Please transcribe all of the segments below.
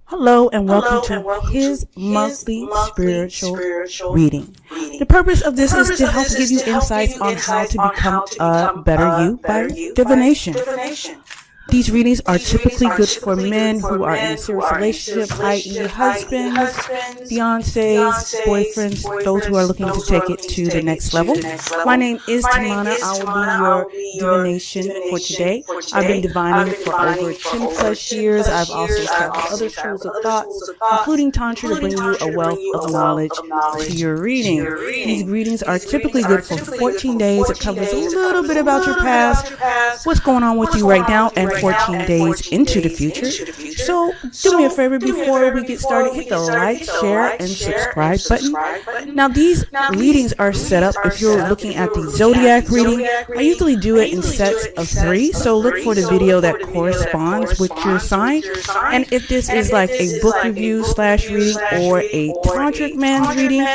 Hello and welcome to his monthly spiritual reading. The purpose of this is to help give you insights on how to become a better you by divination. These readings are typically good for men who are in a serious relationship, i.e. husbands, fiancés, boyfriends, those who are looking to take it to the next level. My name is Tamana. I will be your divination for today. I've been divining for over 10 plus years. I've also studied other schools of thoughts, including Tantra, to bring you a wealth of knowledge to your reading. These readings are typically good for 14 days. It covers a little bit about your past, what's going on with you right now, and 14 days into the future. So do me a favor before we get started, hit the like, share, and subscribe button. Now these readings are set up, if you're looking at the zodiac reading, I usually do it in sets of 3. So look for the video that corresponds with your sign. And if this is like a book review / reading or a tantric man's reading,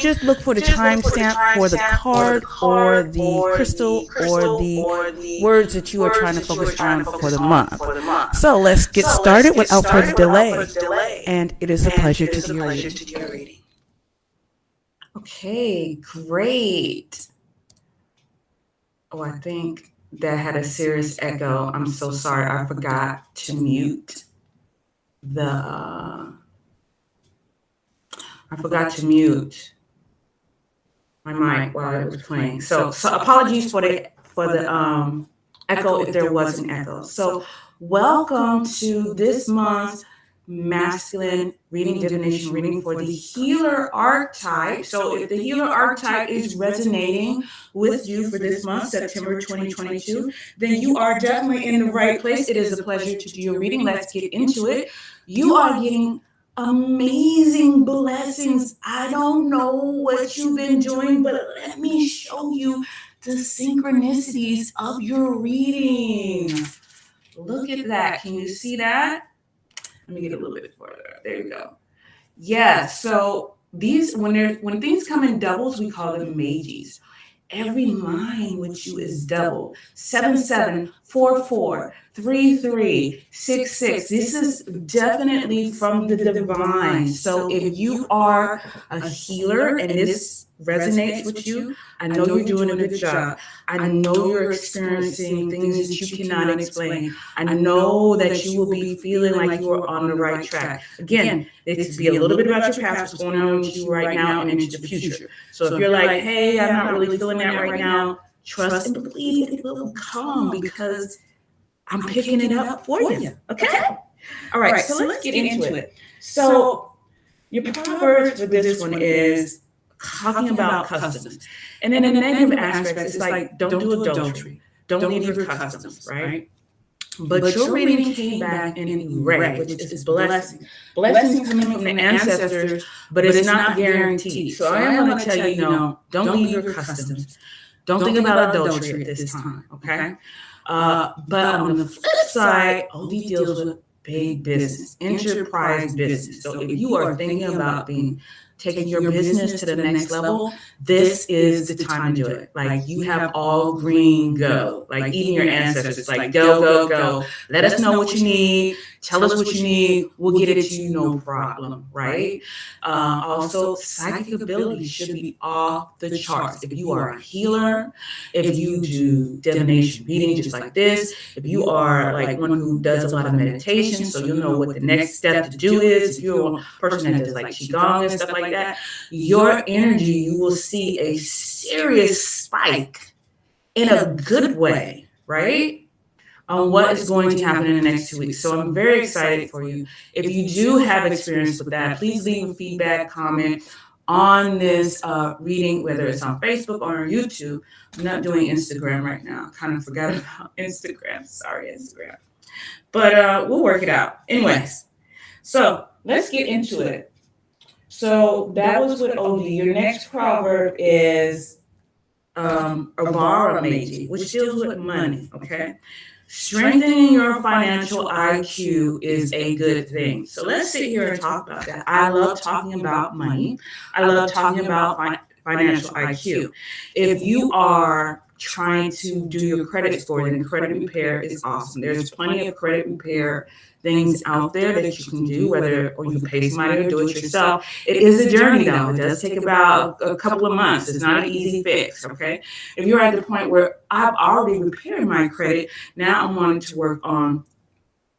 just look for the timestamp for the card or the crystal or the words that you are trying to focus on for the month. So let's get started without further delay. And it is a pleasure to do your reading. Okay, great. Oh, I think that had a serious echo. I'm so sorry. I forgot to mute my mic while it was playing. So apologies for the echo if there was an echo. So welcome to this month's masculine reading, divination reading for the healer archetype. So if the healer archetype is resonating with you for this month, September 2022, then you are definitely in the right place. It is a pleasure to do your reading. Let's get into it. You are getting amazing blessings. I don't know what you've been doing, but let me show you the synchronicities of your reading. Look at that. Can you see that? Let me get a little bit further. There you go. Yeah. So these, when things come in doubles, we call them mages. Every line with you is double. 7744 3366. This is definitely from the divine. So if you are a healer and this resonates with you, I know you're doing a good job. I know you're experiencing things that you cannot explain. I know that you will be feeling like you are on the right track. Again, it could be a little bit about your past, what's going on with you right now and into the future. So if you're like, hey, I'm not really feeling that right now, trust and believe it will come because I'm picking it up for you. Okay? All right, so let's get into it. So your proverb for this one is talking about customs. And then in the negative aspects, it's like, don't do adultery. Don't leave your customs, right? But your reading came back in red, which is blessing. Blessings coming from the ancestors, but it's not guaranteed. So I am going to tell you, no, don't leave your customs. Don't think about adultery at this time, okay? But on the flip side, OD deals with big business, enterprise business. So if you are thinking about taking your business to the next level, this is the time to do it. Like you have all green, go. Like even your ancestors, like go, go, go. Let us know what you need. Tell us what you need. We'll get it to you, no problem, right? Also, psychic ability should be off the charts. If you are a healer, if you do divination reading just like this, if you are like one who does a lot of meditation, so you'll know what the next step to do is. If you're a person that does like qigong and stuff like that, your energy, you will see a serious spike in a good way, right? On what is going to happen in the next 2 weeks. So I'm very excited for you. If you do have experience with that, please leave a feedback comment on this reading, whether it's on Facebook or on YouTube. I'm not doing Instagram right now. Kind of forgot about Instagram. Sorry, Instagram. But we'll work it out. Anyways, so let's get into it. So that was with OD. Your next proverb is Abara Meiji, which deals with money, okay? Strengthening your financial IQ is a good thing. So let's sit here and talk about that. I love talking about money. I love talking about financial IQ. If you are trying to do your credit score, then credit repair is awesome. There's plenty of credit repair things out there that you can do, or you pay somebody or do it yourself. It is a journey, though. It does take about a couple of months. It's not an easy fix, okay? If you're at the point where I've already repaired my credit, now I'm wanting to work on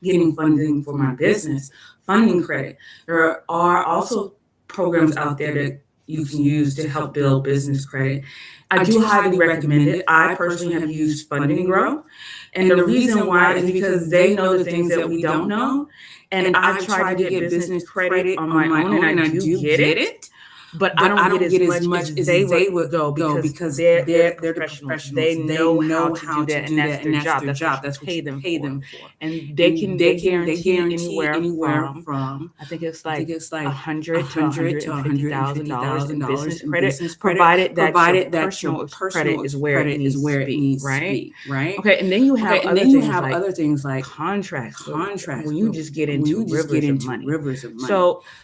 getting funding for my business, funding credit. There are also programs out there that you can use to help build business credit. I do highly recommend it. I personally have used Funding Grow. And the reason why is because they know the things that we don't know. And I've tried to get business credit on my own, and I do get it. But I don't get as much as they would go because they're the professionals. They know how to do that, and that's their job. That's what you pay them for. And they guarantee anywhere from I think it's like $100 to $150,000 in business credit, provided that your personal credit is where it needs to be, right? Okay, and then you have other things like contracts. When you just get into rivers of money.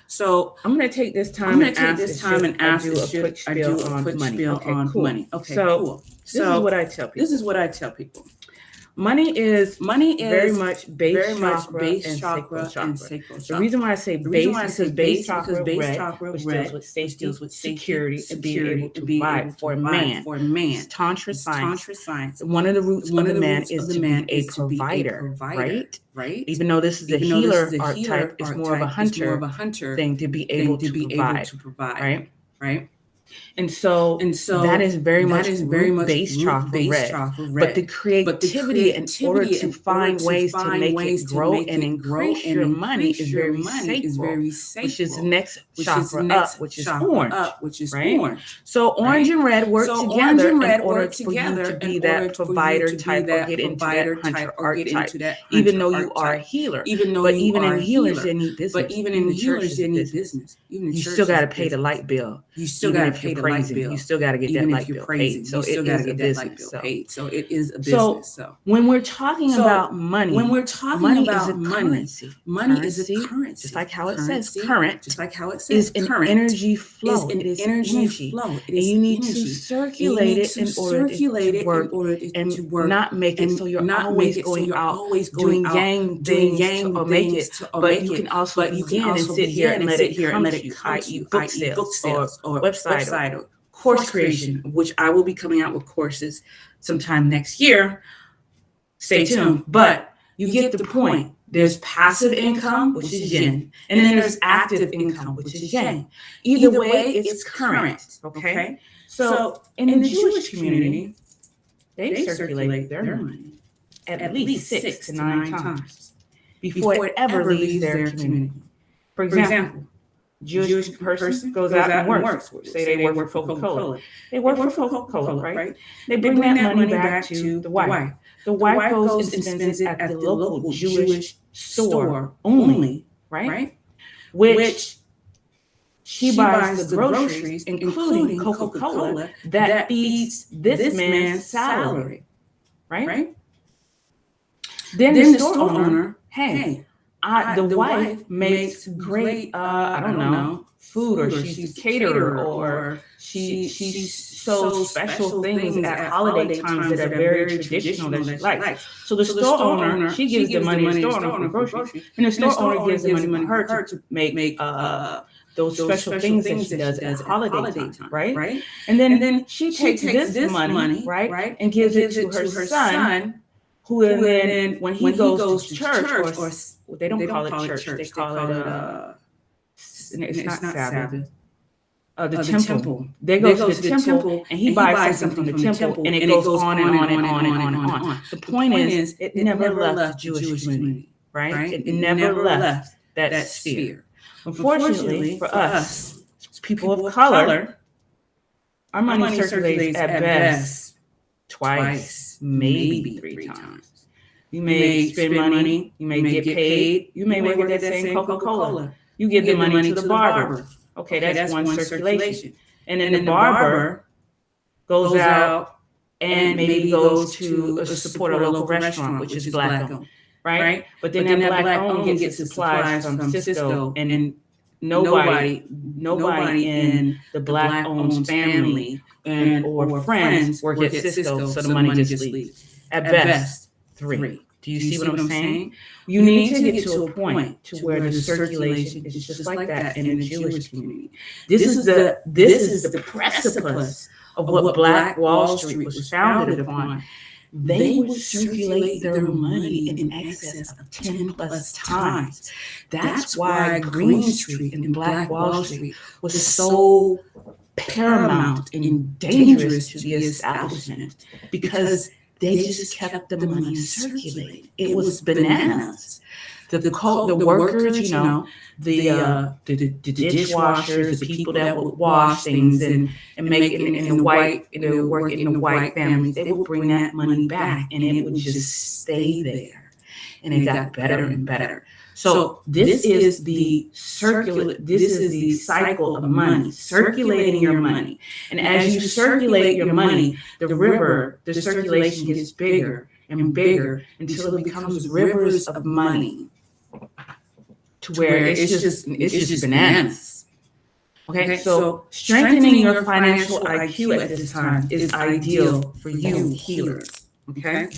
So I'm going to take this time and ask I do a quick spiel on money. Okay, cool. This is what I tell people. Money is very much base chakra and sacral chakra. The reason why I say base is because base chakra, which deals with safety, security, and being able to provide for a man. It's Tantra science. One of the roots of the man is to be a provider, right? Even though this is a healer archetype, it's more of a hunter thing to be able to provide, right? And so that is very much base chakra red. But the creativity in order to find ways to make it grow and increase your money is very sacral, which is the next chakra up, which is orange, right? So orange and red work together in order for you to be that provider type or get into that hunter archetype, even though you are a healer. But even in healers, they need business. You still got to pay the light bill. You still got to pay the light bill. You still got to get that light bill paid. So it is a business. So when we're talking about money, money is a currency. Money is a currency. Just like how it says current. Is an energy flow. It is energy flow. And you need to circulate it in order to work and not make it so you're always going out doing yang things to make it. But you can also begin and sit here and let it come to you, i.e. book sales or website or course creation, which I will be coming out with courses sometime next year. Stay tuned. But you get the point. There's passive income, which is yin, and then there's active income, which is yang. Either way, it's current. Okay? So in the Jewish community, they circulate their money at least 6 to 9 times before it ever leaves their community. For example, Jewish person goes out and works. Say they work for Coca-Cola. They work for Coca-Cola, right? They bring that money back to the wife. The wife goes and spends it at the local Jewish store only, right? Which she buys the groceries, including Coca-Cola, that feeds this man's salary, right? Then the store owner, the wife makes great, food, or she's a caterer, or she sews special things at holiday times that are very traditional that she likes. So the store owner, she gives the money to the store owner for groceries, and the store owner gives the money for her to make those special things that she does at holiday time, right? And then she takes this money, right, and gives it to her son, who then, when he goes to church, or they don't call it church, they call it, it's not Sabbath, the temple. They go to the temple, and he buys something from the temple, and it goes on and on and on and on. The point is, it never left the Jewish community, right? It never left that sphere. Unfortunately for us, people of color, our money circulates at best twice, maybe 3 times. You may spend money, you may get paid, you may work at that same Coca-Cola. You give the money to the barber. Okay, that's one circulation. And then the barber goes out and maybe goes to support a local restaurant, which is Black owned, right? But then that Black owned gets its supplies from Cisco and nobody in the Black-owned family and or friends work at Cisco, so the money just leaves. At best, 3. Do you see what I'm saying? You need to get to a point to where the circulation is just like that in the Jewish community. This is the precipice of what Black Wall Street was founded upon. They would circulate their money in excess of 10 plus times. That's why Green Street and Black Wall Street was so paramount and dangerous to the establishment, because they just kept the money circulating. It was bananas. The workers, the dishwashers, the people that would wash things and make it in the white, work in the white families, they would bring that money back, and it would just stay there, and it got better and better. So this is the cycle of money, circulating your money. And as you circulate your money, the circulation gets bigger and bigger until it becomes rivers of money, to where it's just bananas. Okay, so strengthening your financial IQ at this time is ideal for you healers. Okay.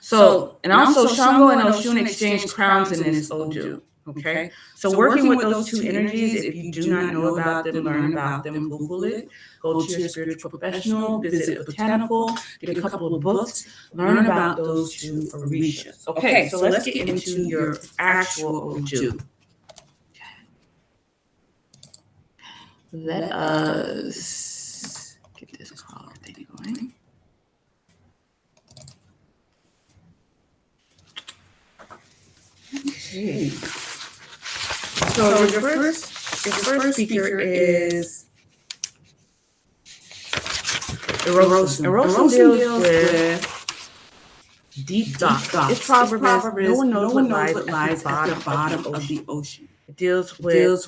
So, and also Shango and Oshun exchange crowns in this Oju. Okay. So working with those two energies, if you do not know about them, learn about them, Google it, go to your spiritual professional, visit a botanical, get a couple of books, learn about those two orishas. Okay, so let's get into your actual Oju. Let us get this color thing going. Okay. So your first speaker is Erosin. Erosin deals with deep thoughts. It's Proverbs. No one knows what lies at the bottom of the ocean. It deals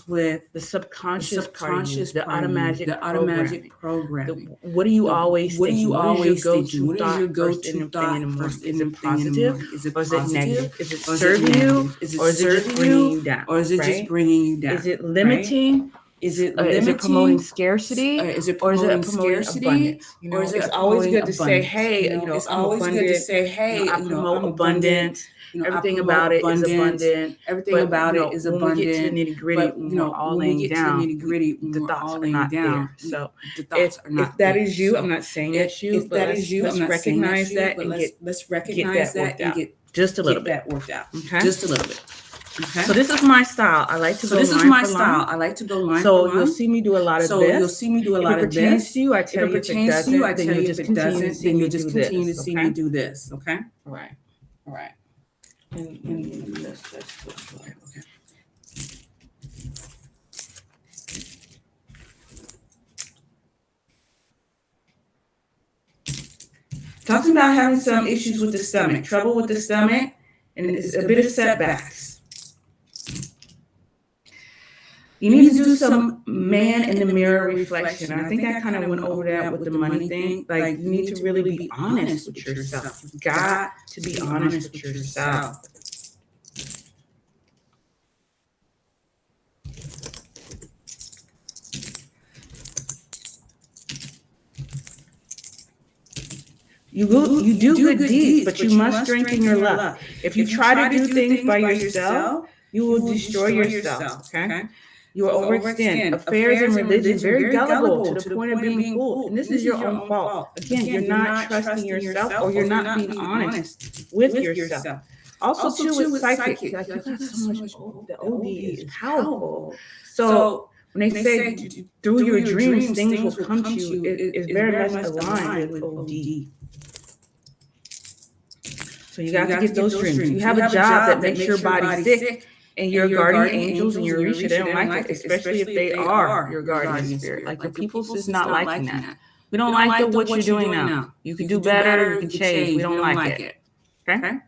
with the subconscious part, the automatic programming. What do you always think? What is your go-to thought first in the morning? Is it positive? Or is it negative? Is it serving you? Or is it just bringing you down? Or is it just bringing you down? Is it limiting? Is it promoting scarcity? Is it promoting abundance? Or is it always good to say, hey, it's always good to say, hey, I promote abundance. Everything about it is abundant. Everything about it is abundant. When we get to the nitty gritty, when we're all laying down, the thoughts are not there. So if that is you, I'm not saying that's you, but let's recognize that and get just a little bit worked out. Okay, just a little bit. Okay. So this is my style. I like to go line for line. So you'll see me do a lot of this. If it pertains to you, I tell you. If it doesn't, then you'll just continue to see me do this. Okay. All right. And let's go. Okay. Talking about having some issues with the stomach, trouble with the stomach, and it's a bit of setbacks. You need to do some man in the mirror reflection. I think I kind of went over that with the money thing. Like, you need to really be honest with yourself. You've got to be honest with yourself. You do good deeds, but you must strengthen your luck. If you try to do things by yourself, you will destroy yourself. Okay? You will overextend. Affairs and religion, very gullible to the point of being fooled. And this is your own fault. Again, you're not trusting yourself, or you're not being honest with yourself. Also too, with psychic, like, you got so much. The OD is powerful. So when they say through your dreams, things will come to you, it's very much aligned with OD. So you got to get those dreams. You have a job that makes your body sick, and your guardian angels and your Orisha, they don't like it, especially if they are your guardian spirit. Like, your people's is not liking that. We don't like what you're doing now. You can do better, you can change. We don't like it. Okay?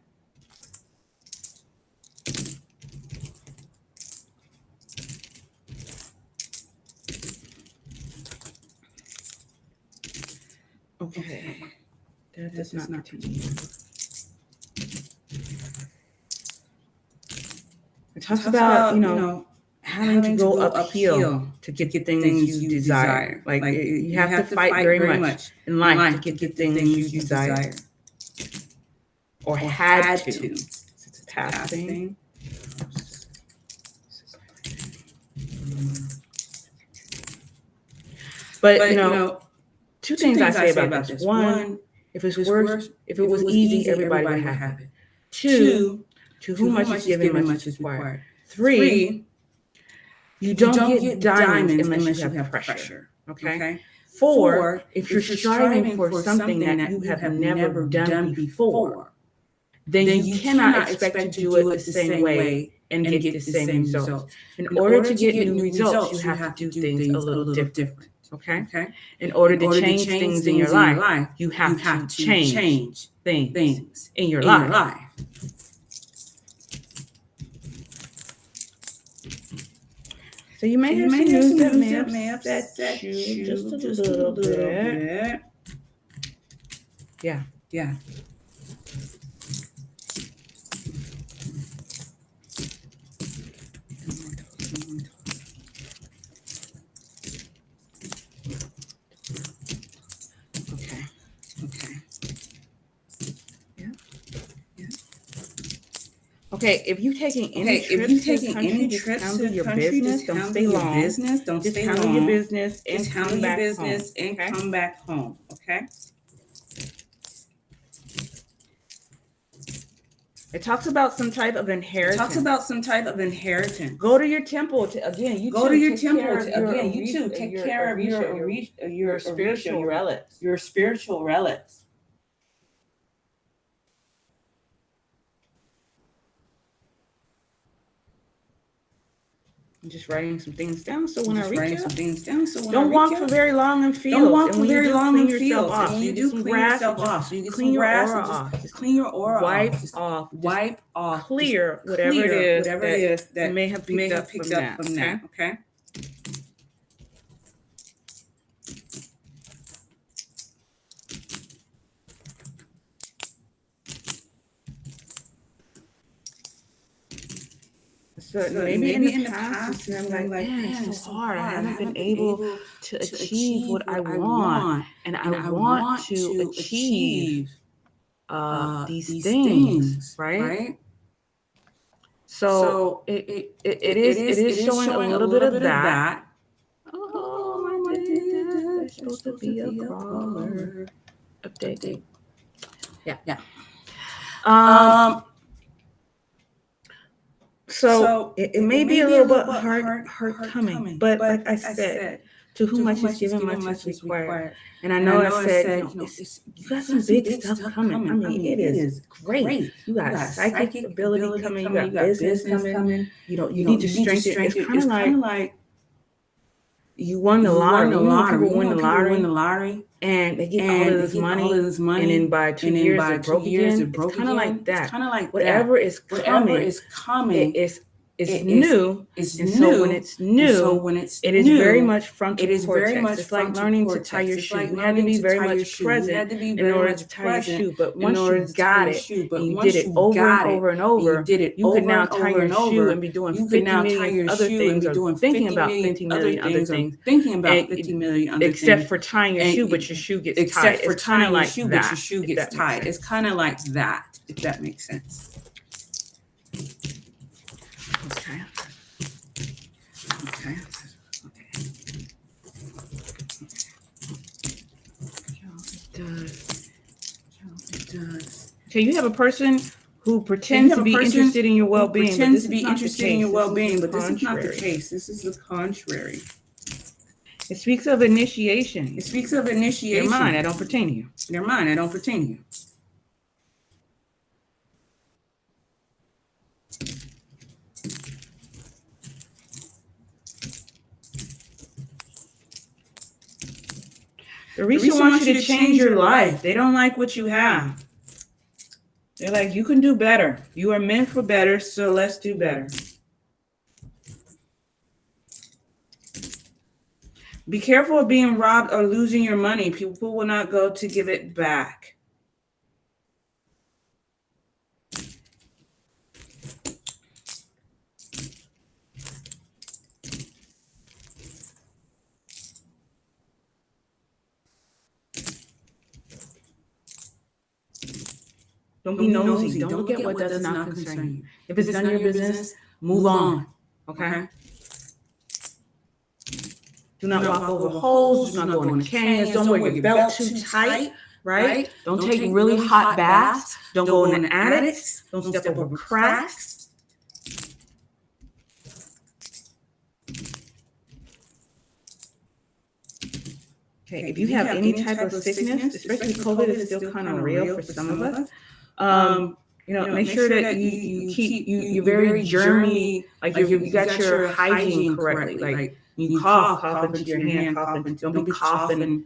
Okay. That does not continue. talks about, having to go uphill to get the things you desire. Like you have to fight very much in life to get the things you desire. Or had to. It's a past thing. But, two things I say about this. One, if it was easy, everybody would have it. Two, to whom much is given, much is required. Three, you don't get diamonds unless you have pressure. Okay? Four, if you're striving for something that you have never done before, then you cannot expect to do it the same way and get the same results. In order to get new results, you have to do things a little different. Okay? In order to change things in your life, you have to change things in your life. So you may have some news that may upset you just a little bit. Yeah. Okay, if you're taking any trips to the country, just handle your business. Don't stay long. Just handle your business and come back home. Okay? It talks about some type of inheritance. Go to your temple again. You too take care of your spiritual relics. I'm just writing some things down so when I reach out, don't walk for very long in fields. Clean yourself off. So you do clean yourself off. So you clean your aura off. Just clean your aura off. Wipe off. Clear whatever it is that you may have picked up from that. Okay? So maybe in the past, I'm like, man, it's so hard. I haven't been able to achieve what I want. And I want to achieve these things, right? So it is showing a little bit of that. Oh, my goodness. There's supposed to be a crawler update. Yeah. So it may be a little bit hard coming, but like I said, to whom much is given, much is required. And I know I said, you got some big stuff coming. I mean, it is great. You got psychic ability coming. You got business coming. You need to strengthen. It's kind of like you won the lottery. People win the lottery. And they get all of this money, and then by 2 years they're broke again. It's kind of like that. Whatever is coming, it's new. So when it's new, it is very much frontal cortex. It's like learning to tie your shoe. You had to be very much present in order to tie your shoe. But once you got it, and you did it over and over and over, you could now tie your shoe and be doing 50 million other things, or thinking about 50 million other things, except for tying your shoe, but your shoe gets tied. It's kind of like that. It's kind of like that, if that makes sense. Okay. It does. Okay, you have a person who pretends to be interested in your well-being, but this is not the case. This is the contrary. It speaks of initiation. Never mind, I don't pertain to you. The Risha wants you to change your life. They don't like what you have. They're like, you can do better. You are meant for better, so let's do better. Be careful of being robbed or losing your money. People will not go to give it back. Don't be nosy. Don't look at what does not concern you. If it's none of your business, move on. Okay? Do not walk over holes. Do not go into canyons. Don't wear your belt too tight, right? Don't take really hot baths. Don't go in the attics. Don't step over cracks. Okay, if you have any type of sickness, especially COVID is still kind of real for some of us, make sure that you're very germy, like you got your hygiene correctly. Like you cough into your hand, don't be coughing,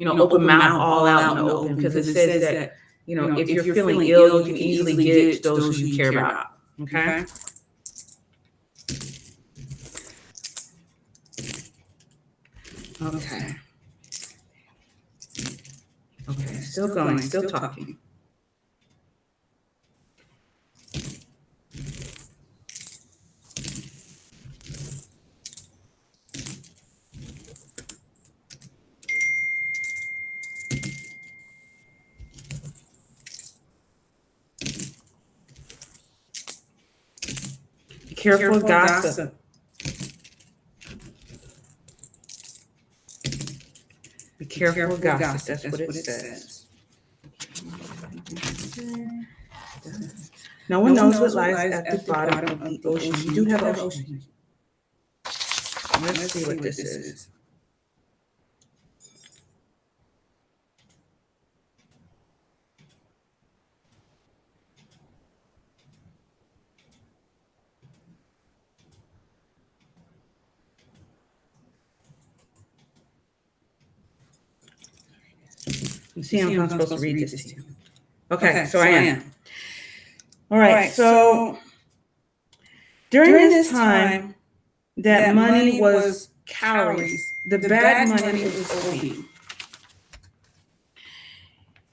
open mouth all out in the open, because it says that, if you're feeling ill, you can easily get it to those who you care about. Okay. Okay. Okay, still going, still talking. Be careful of gossip. Be careful of gossip. That's what it says. No one knows what lies at the bottom of the ocean. You do have an ocean. Let's see what this is. You see, I'm not supposed to read this to you. Okay, so I am. All right, so during this time that money was cowries, the bad money was Obi.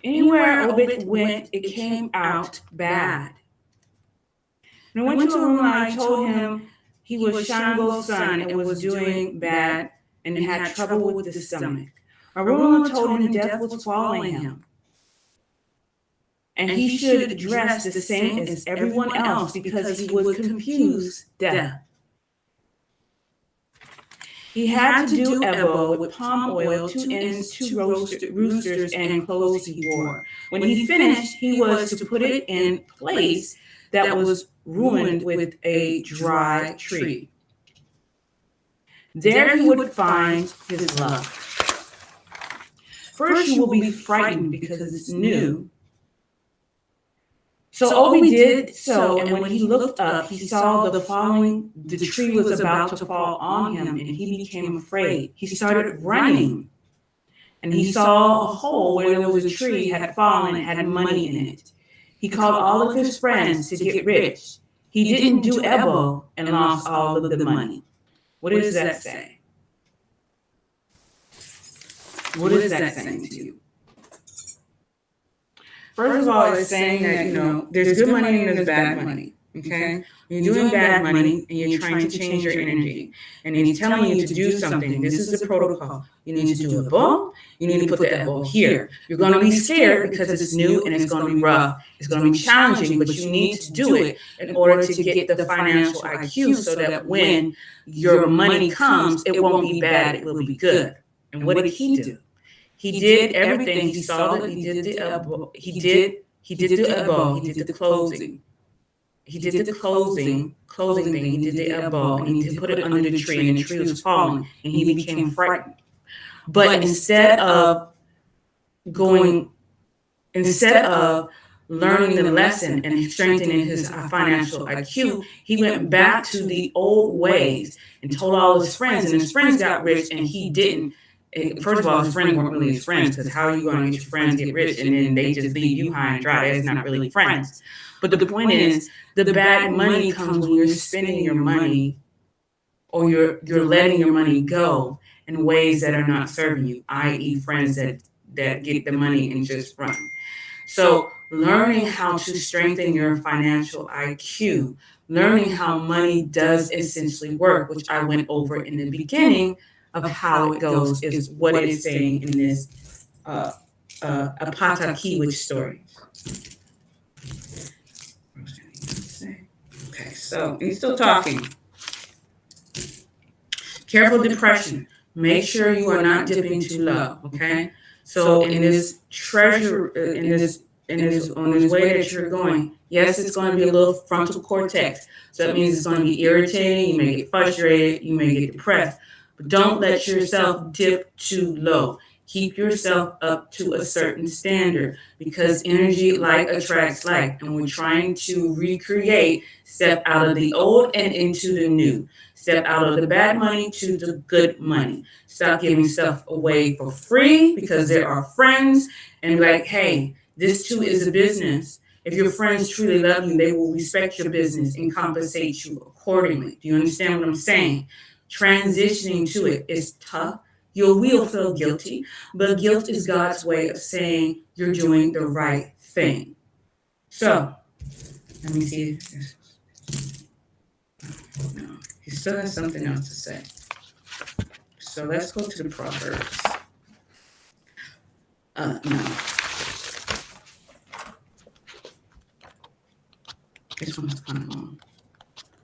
Anywhere Obi went, it came out bad. And I went to him and I told him he was Shango's son and was doing bad and had trouble with the stomach. Aruna told him death was following him, and he should dress the same as everyone else because he would confuse death. He had to do ebo with palm oil, 2 ends, 2 roosters, and clothes he wore. When he finished, he was to put it in place that was ruined with a dry tree. There he would find his love. First, you will be frightened because it's new. So Obi did so, and when he looked up, he saw the tree was about to fall on him, and he became afraid. He started running, and he saw a hole where there was a tree had fallen and had money in it. He called all of his friends to get rich. He didn't do ebo and lost all of the money. What does that say? What is that saying to you? First of all, it's saying that, there's good money and there's bad money. Okay? You're doing bad money and you're trying to change your energy. And he's telling you to do something. This is the protocol. You need to do a bow. You need to put the elbow here. You're going to be scared because it's new and it's going to be rough. It's going to be challenging, but you need to do it in order to get the financial IQ so that when your money comes, it won't be bad, it will be good. And what did he do? He did everything. He saw that he did the elbow. He did the elbow. He did the closing. He did the closing thing. He did the elbow, and he put it under the tree, and the tree was falling, and he became frightened. But instead of learning the lesson and strengthening his financial IQ, he went back to the old ways and told all his friends, and his friends got rich, and he didn't. First of all, his friends weren't really his friends, because how are you going to get your friends get rich and then they just leave you high and dry? That's not really friends. But the point is, the bad money comes when you're spending your money or you're letting your money go in ways that are not serving you, i.e. friends that get the money and just run. So learning how to strengthen your financial IQ, learning how money does essentially work, which I went over in the beginning of how it goes, is what it is saying in this Apata Kiwich story. So he's still talking. Careful depression. Make sure you are not dipping too low. Okay. So in this treasure, on this way that you're going, yes, it's going to be a little frontal cortex. So that means it's going to be irritating. You may get frustrated. You may get depressed. But don't let yourself dip too low. Keep yourself up to a certain standard, because energy like attracts like, and we're trying to recreate, step out of the old and into the new. Step out of the bad money to the good money. Stop giving stuff away for free because there are friends, and be like, hey, this too is a business. If your friends truly love you, they will respect your business and compensate you accordingly. Do you understand what I'm saying? Transitioning to it is tough. You will feel guilty, but guilt is God's way of saying you're doing the right thing. So, let me see. No, he still has something else to say. So let's go to the Proverbs. No. This one's kind of long.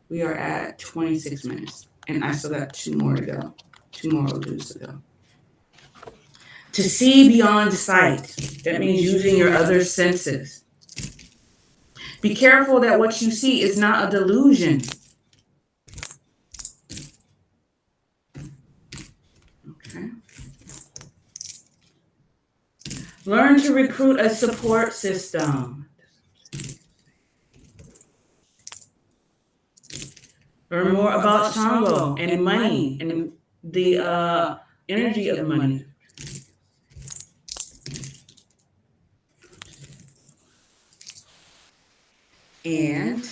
We are at 26 minutes, and I still got 2 more to go. 2 more dues to go. To see beyond sight. That means using your other senses. Be careful that what you see is not a delusion. Okay. Learn to recruit a support system. Learn more about Shango and money and the energy of money. And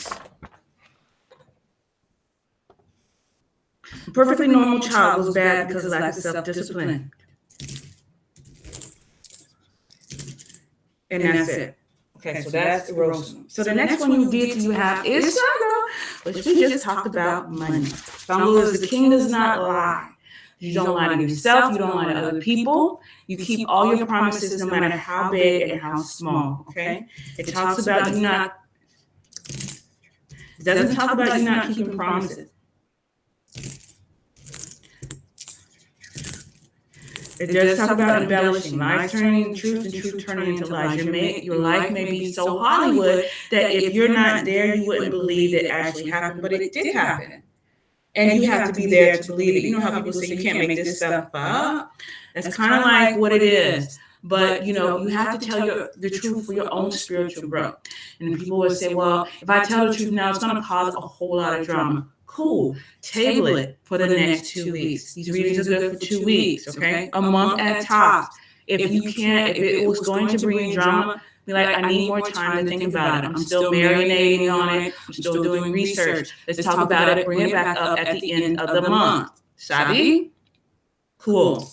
a perfectly normal child goes bad because of lack of self-discipline. And that's it. Okay, so that's erosion. So the next one you have is Shango, which we just talked about money. Shango is the king does not lie. You don't lie to yourself. You don't lie to other people. You keep all your promises no matter how big and how small. Okay? It talks about you not. It doesn't talk about you not keeping promises. It does talk about embellishing, lies turning into truth and truth turning into lies. Your life may be so Hollywood that if you're not there, you wouldn't believe it actually happened, but it did happen. And you have to be there to believe it. You know how people say you can't make this stuff up? That's kind of like what it is. But, you have to tell the truth for your own spiritual growth. And people will say, well, if I tell the truth now, it's going to cause a whole lot of drama. Cool. Table it for the next 2 weeks. These readings are good for 2 weeks, okay? A month at top. If it was going to bring you drama, be like, I need more time to think about it. I'm still marinating on it. I'm still doing research. Let's talk about it. Bring it back up at the end of the month. Sabi? Cool.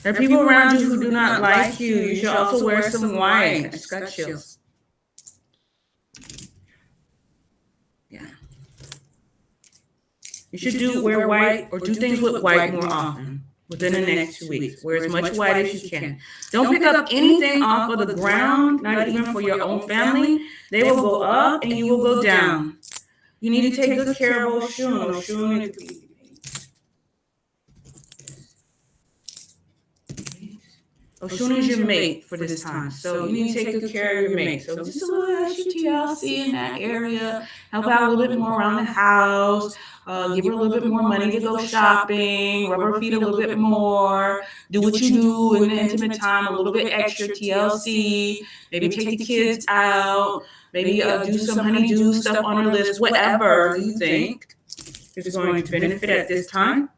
There are people around you who do not like you. You should also wear some white. I just got chills. Yeah. You should wear white or do things with white more often within the next 2 weeks. Wear as much white as you can. Don't pick up anything off of the ground, not even for your own family. They will go up and you will go down. You need to take good care of Oshun. Oshun is your mate for this time. So you need to take good care of your mate. So just a little extra TLC in that area. Help out a little bit more around the house. Give her a little bit more money to go shopping. Rub her feet a little bit more. Do what you do in the intimate time. A little bit extra TLC. Maybe take the kids out. Maybe do some honeydew stuff on her list. Whatever you think is going to benefit at this time.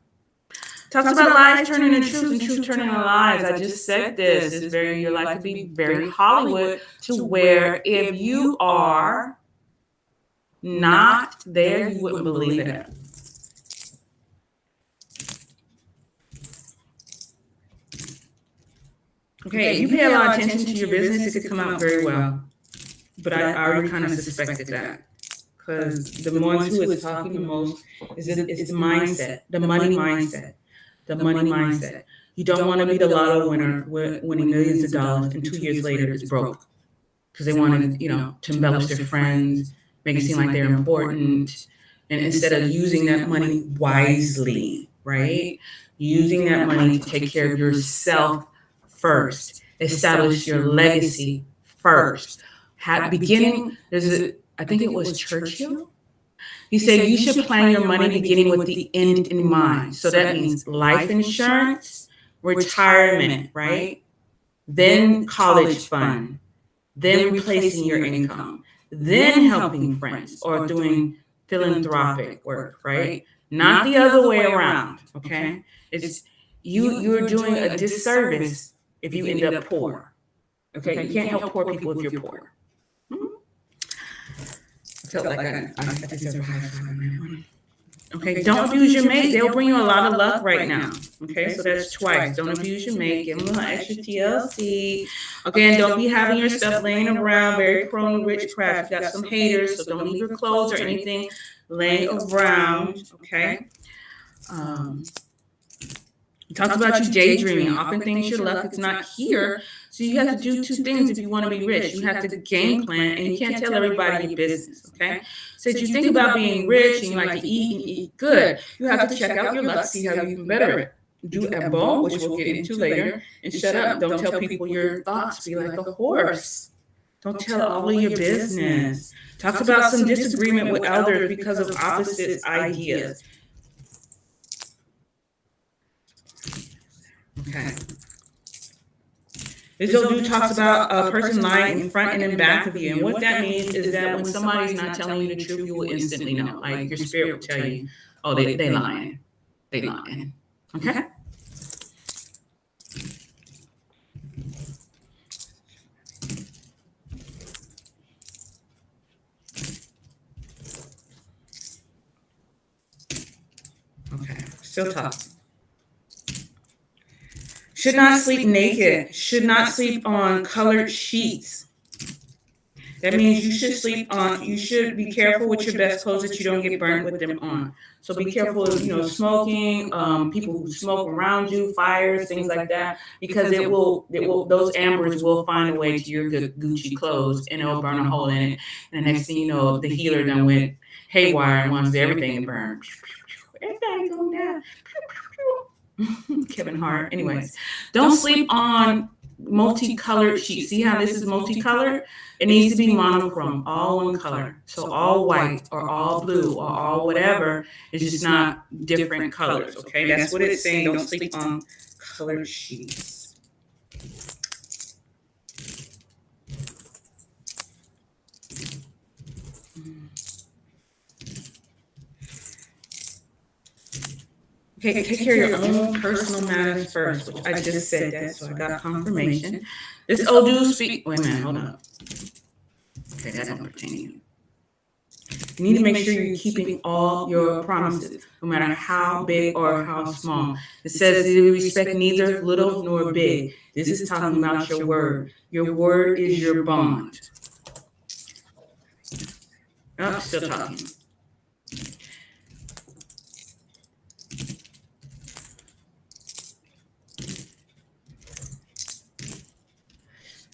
Talks about lies turning into truth and truth turning into lies. I just said this. Your life could be very Hollywood to where if you are not there, you wouldn't believe it. Okay, if you pay a lot of attention to your business, it could come out very well. But I already kind of suspected that. Because the ones who is talking the most is the mindset, the money mindset. The money mindset. You don't want to be the lotto winner winning millions of dollars and 2 years later it's broke. because they want to embellish their friends, make it seem like they're important. And instead of using that money wisely, right? Using that money to take care of yourself first, establish your legacy first. I think it was Churchill. He said you should plan your money beginning with the end in mind. So that means life insurance, retirement, right? Then college fund, then replacing your income, then helping friends or doing philanthropic work, right? Not the other way around, okay? It's you're doing a disservice if you end up poor. Okay, you can't help poor people if you're poor. I felt like I deserve a high five on that one. Okay, don't abuse your mate. They'll bring you a lot of luck right now. Okay, so that's twice. Don't abuse your mate. Give them a little extra TLC. Okay, and don't be having your stuff laying around, very prone to witchcraft. You got some haters, so don't leave your clothes or anything laying around. Okay. He talks about you daydreaming. Often thinks your luck is not here. So you have to do two things if you want to be rich. You have to game plan, and you can't tell everybody your business, okay? So if you think about being rich and you like to eat and eat good, you have to check out your luck, see how you can better it. Do ebo, which we'll get into later, and shut up. Don't tell people your thoughts. Be like a horse. Don't tell all of your business. Talks about some disagreement with elders because of opposite ideas. Okay. This old dude talks about a person lying in front and in back of you. And what that means is that when somebody's not telling you the truth, you will instantly know. Like your spirit will tell you, oh, they lying. They lying. Okay? Okay, still talking. Should not sleep naked. Should not sleep on colored sheets. That means you should be careful with your best clothes that you don't get burnt with them on. So be careful of, smoking, people who smoke around you, fires, things like that, because those ambers will find a way to your good Gucci clothes and it'll burn a hole in it. And the next thing you know, the healer done went haywire and wants everything to burn. Everything going down. Kevin Hart. Anyways, don't sleep on multicolored sheets. See how this is multicolored? It needs to be monochrome, all one color. So all white or all blue or all whatever. It's just not different colors. Okay, that's what it's saying. Don't sleep on colored sheets. Okay, take care of your own personal matters first, which I just said that, so I got confirmation. This old dude wait a minute, hold on. Okay, that don't pertain to you. You need to make sure you're keeping all your promises, no matter how big or how small. It says that you respect neither little nor big. This is talking about your word. Your word is your bond. Oh, still talking.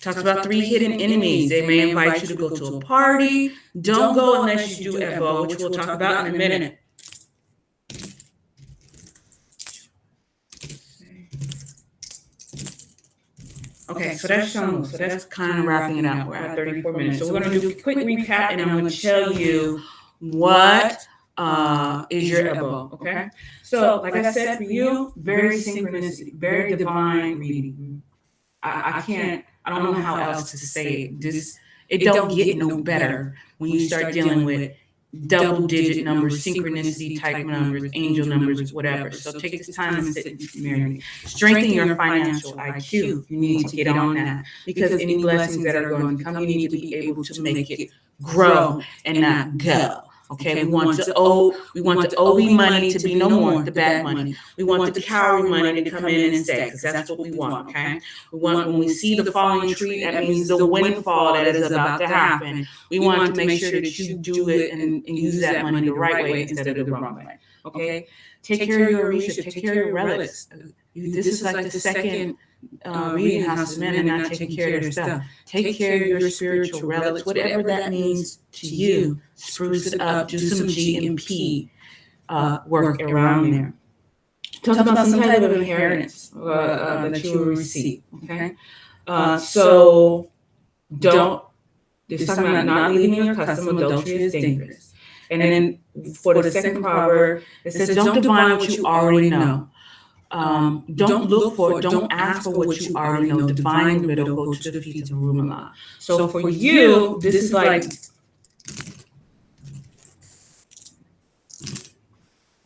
Talks about 3 hidden enemies. They may invite you to go to a party. Don't go unless you do ebo, which we'll talk about in a minute. Okay, so that's Shamu. So that's kind of wrapping it up. We're at 34 minutes. So we're going to do a quick recap, and I'm going to tell you what is your ebo, okay? So like I said, for you, very synchronicity, very divine reading. I don't know how else to say it. It don't get no better when you start dealing with double-digit numbers, synchronicity type numbers, angel numbers, whatever. So take this time and sit and marinate. Strengthen your financial IQ. You need to get on that because any blessings that are going to come, you need to be able to make it grow and not go. Okay, we want the OB money to be no more, the bad money. We want the Cowry money to come in and stay, because that's what we want, okay? We want, when we see the falling tree, that means the windfall that is about to happen. We want to make sure that you do it and use that money the right way instead of the wrong way, okay? Take care of your Orisha, take care of your relics. This is like the second reading houses men and not taking care of their stuff. Take care of your spiritual relics, whatever that means to you. Spruce it up, do some GMP work around there. Talk about some type of inheritance that you will receive. Okay, so don't. It's talking about not leaving your custom. Adultery is dangerous. And then for the second proverb, it says, "Don't divine what you already know. Don't look for, don't ask for what you already know. Divine the riddle, go to the feet of Rumala." So for you, this is like,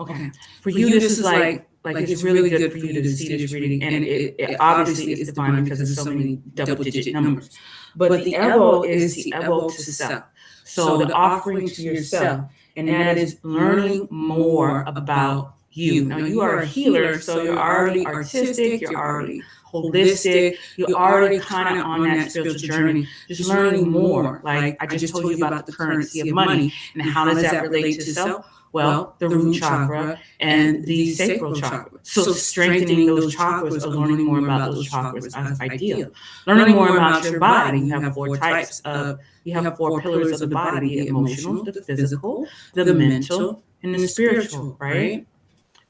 okay, for you, this is like it's really good for you to see this reading, and it obviously is divine because there's so many double-digit numbers. But the Evo is the Evo to self. So the offering to yourself, and that is learning more about you. Now you are a healer, so you're already artistic, you're already holistic, you're already kind of on that spiritual journey, just learning more. Like I just told you about the currency of money and how does that relate to self? Well, the root chakra and the sacral chakra. So strengthening those chakras or learning more about those chakras is ideal. Learning more about your body. You have four types of, you have four pillars of the body: the emotional, the physical, the mental, and the spiritual, right?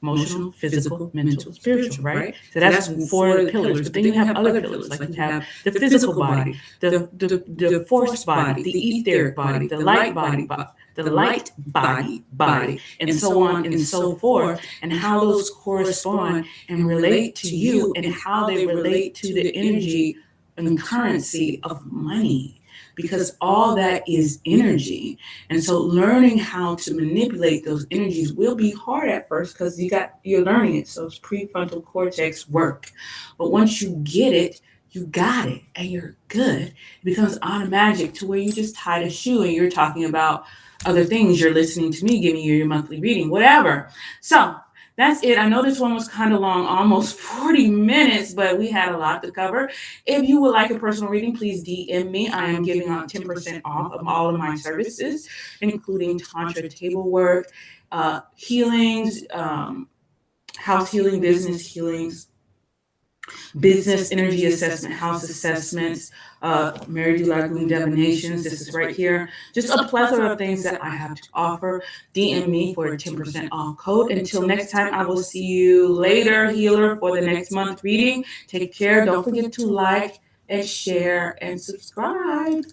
Emotional, physical, mental, spiritual, right? So that's four pillars. But then you have other pillars, like you have the physical body, the force body, the etheric body, the light body, the light body, and so on and so forth, and how those correspond and relate to you, and how they relate to the energy and currency of money. Because all that is energy. And so learning how to manipulate those energies will be hard at first because you're learning it. So it's prefrontal cortex work. But once you get it, you got it and you're good. It becomes automatic to where you just tied a shoe and you're talking about other things. You're listening to me, giving you your monthly reading, whatever. So that's it. I know this one was kind of long, almost 40 minutes, but we had a lot to cover. If you would like a personal reading, please DM me. I am giving out 10% off of all of my services, including Tantra table work, healings, house healing, business healings, business energy assessment, house assessments, Mary Lagoon divinations. This is right here. Just a plethora of things that I have to offer. DM me for a 10% off code. Until next time, I will see you later, healer, for the next month reading. Take care. Don't forget to like and share and subscribe.